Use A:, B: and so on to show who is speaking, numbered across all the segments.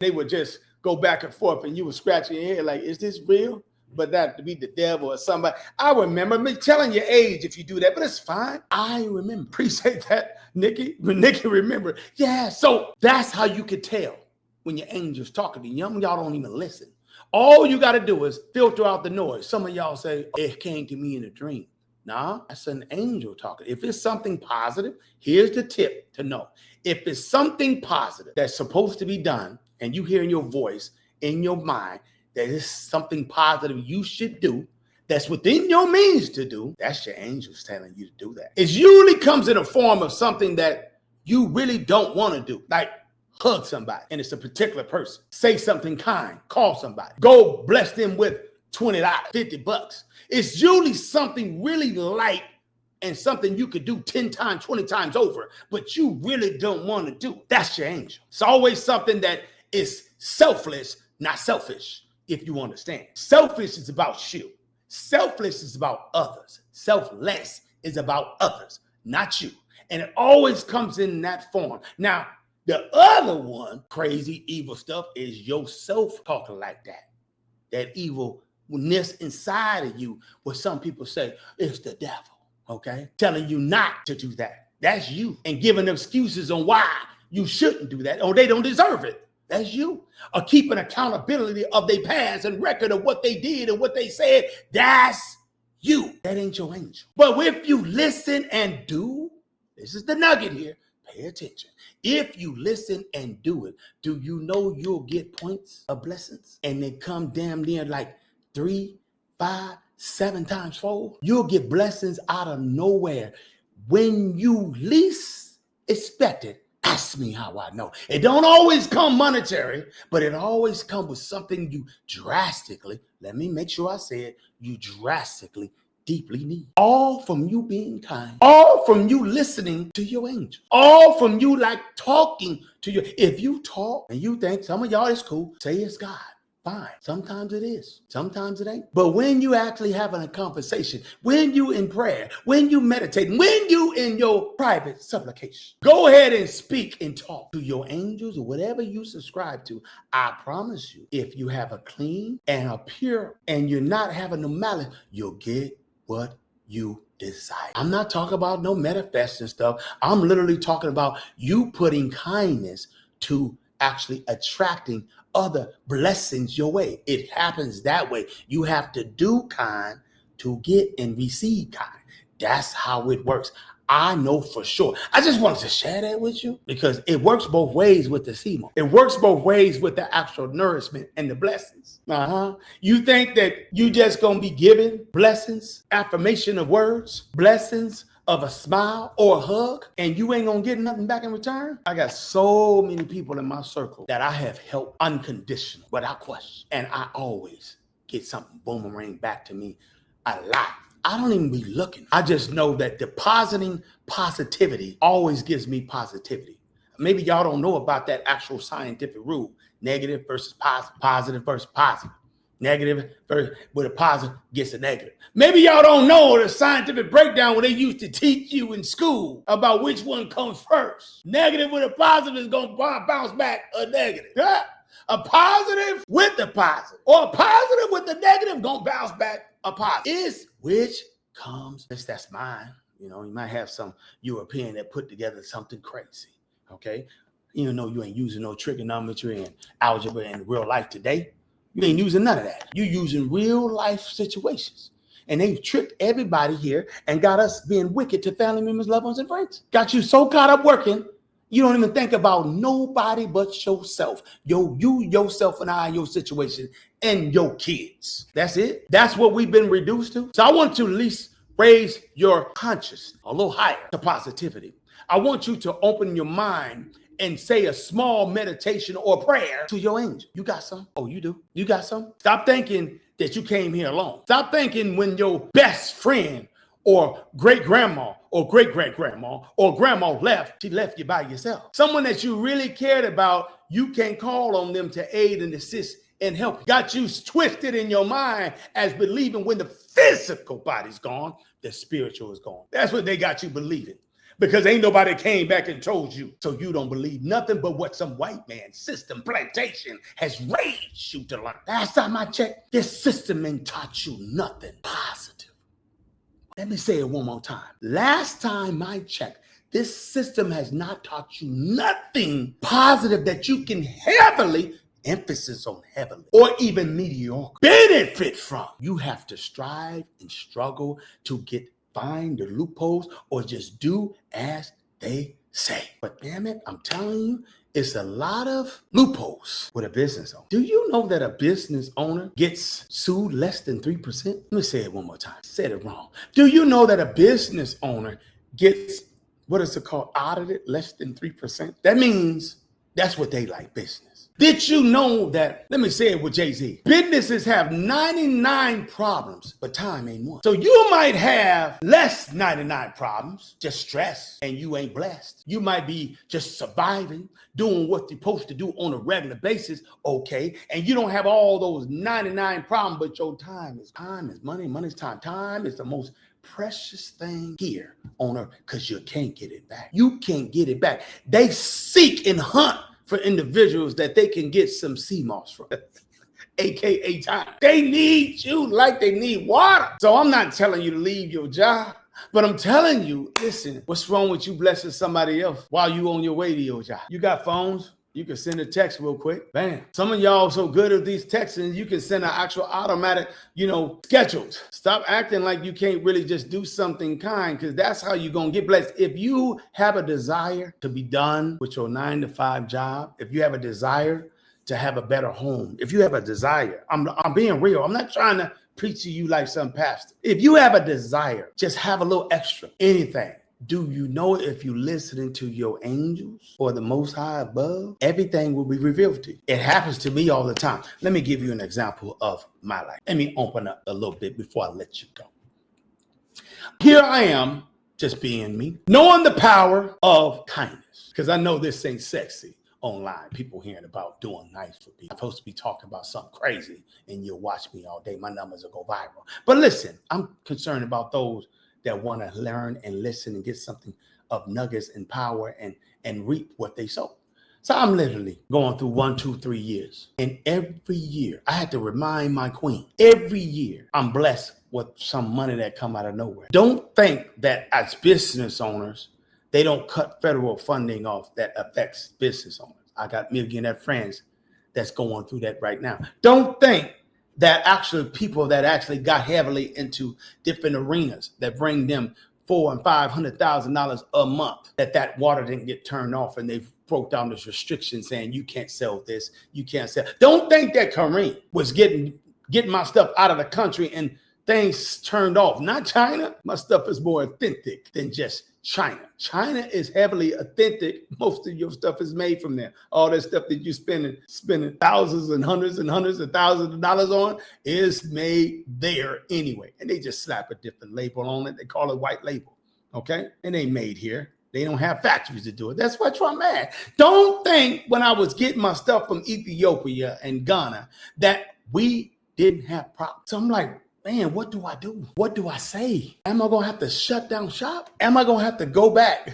A: They would just go back and forth and you were scratching your head like, is this real? But that to be the devil or somebody. I remember me telling your age if you do that, but it's fine. I remember. Appreciate that, Nikki. Nikki, remember. Yeah, so that's how you could tell when your angel's talking to you. Y'all don't even listen. All you got to do is filter out the noise. Some of y'all say, it came to me in a dream. Nah, that's an angel talking. If it's something positive, here's the tip to know. If it's something positive that's supposed to be done, and you hear in your voice, in your mind, that is something positive you should do, that's within your means to do, that's your angels telling you to do that. It usually comes in a form of something that you really don't want to do, like hug somebody, and it's a particular person. Say something kind, call somebody. Go bless them with $20, $50. It's usually something really light and something you could do 10 times, 20 times over, but you really don't want to do. That's your angel. It's always something that is selfless, not selfish, if you understand. Selfish is about you. Selfless is about others. Selfless is about others, not you. And it always comes in that form. Now, the other one, crazy, evil stuff, is yourself talking like that. That evilness inside of you, where some people say, it's the devil, okay? Telling you not to do that. That's you. And giving excuses on why you shouldn't do that, or they don't deserve it. That's you. Or keeping accountability of their past and record of what they did and what they said. That's you. That ain't your angel. But if you listen and do, this is the nugget here, pay attention. If you listen and do it, do you know you'll get points of blessings? And they come damn near like 3, 5, 7 times fold. You'll get blessings out of nowhere when you least expect it. Ask me how I know. It don't always come monetary, but it always comes with something you drastically, let me make sure I say it, you drastically, deeply need. All from you being kind. All from you listening to your angel. All from you like talking to your, if you talk and you think some of y'all is cool, say it's God. Fine. Sometimes it is. Sometimes it ain't. But when you actually having a conversation, when you in prayer, when you meditating, when you in your private supplication, go ahead and speak and talk to your angels or whatever you subscribe to. I promise you, if you have a clean and a pure and you're not having no malice, you'll get what you desire. I'm not talking about no manifesting stuff. I'm literally talking about you putting kindness to actually attracting other blessings your way. It happens that way. You have to do kind to get and receive kind. That's how it works. I know for sure. I just wanted to share that with you because it works both ways with the SEMA. It works both ways with the actual nourishment and the blessings. You think that you just gonna be given blessings, affirmation of words, blessings of a smile or a hug, and you ain't gonna get nothing back in return? I got so many people in my circle that I have helped unconditional, without question. And I always get something boomerang back to me a lot. I don't even be looking. I just know that depositing positivity always gives me positivity. Maybe y'all don't know about that actual scientific rule. Negative versus positive, positive versus positive. Negative versus with a positive gets a negative. Maybe y'all don't know the scientific breakdown when they used to teach you in school about which one comes first. Negative with a positive is going to bounce back a negative. A positive with the positive, or a positive with the negative going to bounce back a positive. Is which comes, that's mine. You know, you might have some European that put together something crazy, okay? You know, you ain't using no trigonometry and algebra in real life today. You ain't using none of that. You using real life situations. And they've tricked everybody here and got us being wicked to family members, loved ones, and friends. Got you so caught up working, you don't even think about nobody but yourself. You, yourself, and I, your situation, and your kids. That's it. That's what we've been reduced to. So I want to at least raise your conscience a little higher to positivity. I want you to open your mind and say a small meditation or prayer to your angel. You got some? Oh, you do? You got some? Stop thinking that you came here alone. Stop thinking when your best friend or great-grandma or great-great-grandma or grandma left, she left you by yourself. Someone that you really cared about, you can't call on them to aid and assist and help. Got you twisted in your mind as believing when the physical body's gone, the spiritual is gone. That's what they got you believing. because ain't nobody came back and told you. So you don't believe nothing but what some white man system plantation has raised you to learn. Last time I checked, this system ain't taught you nothing positive. Let me say it one more time. Last time I checked, this system has not taught you nothing positive that you can heavily, emphasis on heavily, or even mediocre, benefit from. You have to strive and struggle to find the loopholes or just do as they say. But damn it, I'm telling you, it's a lot of loopholes with a business owner. Do you know that a business owner gets sued less than 3%? Let me say it one more time. I said it wrong. Do you know that a business owner gets, what is it called, audited less than 3%? That means that's what they like business. Did you know that, let me say it with Jay-Z, businesses have 99 problems, but time ain't one. So you might have less 99 problems, just stress, and you ain't blessed. You might be just surviving, doing what you're supposed to do on a regular basis, okay, and you don't have all those 99 problems, but your time is money, money's time. Time is the most precious thing here on earth because you can't get it back. You can't get it back. They seek and hunt for individuals that they can get some sea moss from, aka time. They need you like they need water. So I'm not telling you to leave your job, but I'm telling you, listen, what's wrong with you blessing somebody else while you on your way to your job? You got phones? You can send a text real quick. Bam. Some of y'all so good at these texts, and you can send an actual automatic, scheduled. Stop acting like you can't really just do something kind, because that's how you're going to get blessed. If you have a desire to be done with your 9-to-5 job, if you have a desire to have a better home, if you have a desire, I'm being real. I'm not trying to preach to you like some pastor. If you have a desire, just have a little extra, anything. Do you know if you listening to your angels or the Most High above, everything will be revealed to you? It happens to me all the time. Let me give you an example of my life. Let me open up a little bit before I let you go. Here I am, just being me, knowing the power of kindness, because I know this ain't sexy online. People hearing about doing nice for people. I'm supposed to be talking about something crazy, and you'll watch me all day. My numbers will go viral. But listen, I'm concerned about those that want to learn and listen and get something of nuggets and power and reap what they sow. So I'm literally going through 1, 2, 3 years. And every year, I had to remind my queen, every year I'm blessed with some money that come out of nowhere. Don't think that as business owners, they don't cut federal funding off that affects business owners. I got millionaire friends that's going through that right now. Don't think that actually people that actually got heavily into different arenas that bring them $400,000 and $500,000 a month, that water didn't get turned off and they broke down this restriction saying you can't sell this, you can't sell. Don't think that Kareem was getting my stuff out of the country and things turned off. Not China. My stuff is more authentic than just China. China is heavily authentic. Most of your stuff is made from there. All that stuff that you're spending thousands and hundreds of thousands of dollars on is made there anyway. And they just slap a different label on it. They call it white label. Okay? It ain't made here. They don't have factories to do it. That's why I'm mad. Don't think when I was getting my stuff from Ethiopia and Ghana that we didn't have problems. So I'm like, man, what do I do? What do I say? Am I going to have to shut down shop? Am I going to have to go back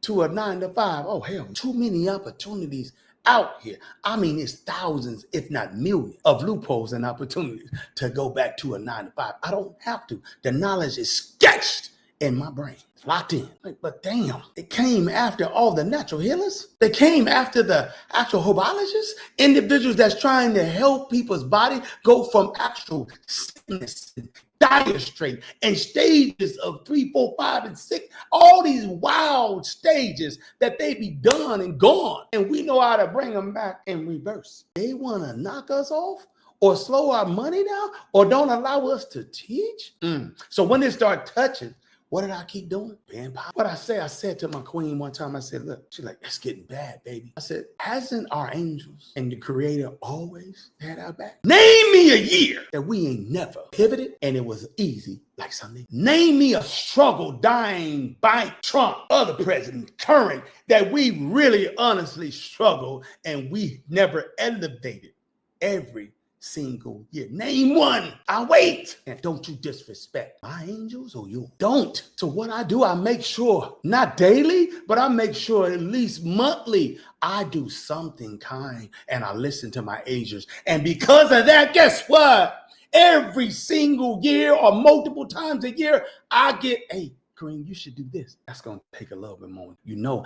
A: to a 9-to-5? Oh, hell, too many opportunities out here. I mean, it's thousands, if not millions, of loopholes and opportunities to go back to a 9-to-5. I don't have to. The knowledge is sketched in my brain. It's locked in. But damn, it came after all the natural healers. They came after the actual herbologists, individuals that's trying to help people's body go from actual sickness, dire straight, and stages of 3, 4, 5, and 6. All these wild stages that they be done and gone. And we know how to bring them back in reverse. They want to knock us off or slow our money down or don't allow us to teach. So when they start touching, what did I keep doing? Being popular. What I said to my queen one time, I said, look, she's like, it's getting bad, baby. I said, hasn't our angels and the creator always had our back? Name me a year that we ain't never pivoted and it was easy like Sunday. Name me a struggle, dying, Biden, Trump, other presidents, current, that we really honestly struggled and we never elevated every single year. Name one. I wait. And don't you disrespect my angels or you. Don't. So what I do, I make sure, not daily, but I make sure at least monthly, I do something kind and I listen to my angels. And because of that, guess what? Every single year or multiple times a year, I get, hey, Kareem, you should do this. That's going to take a little bit more. You know,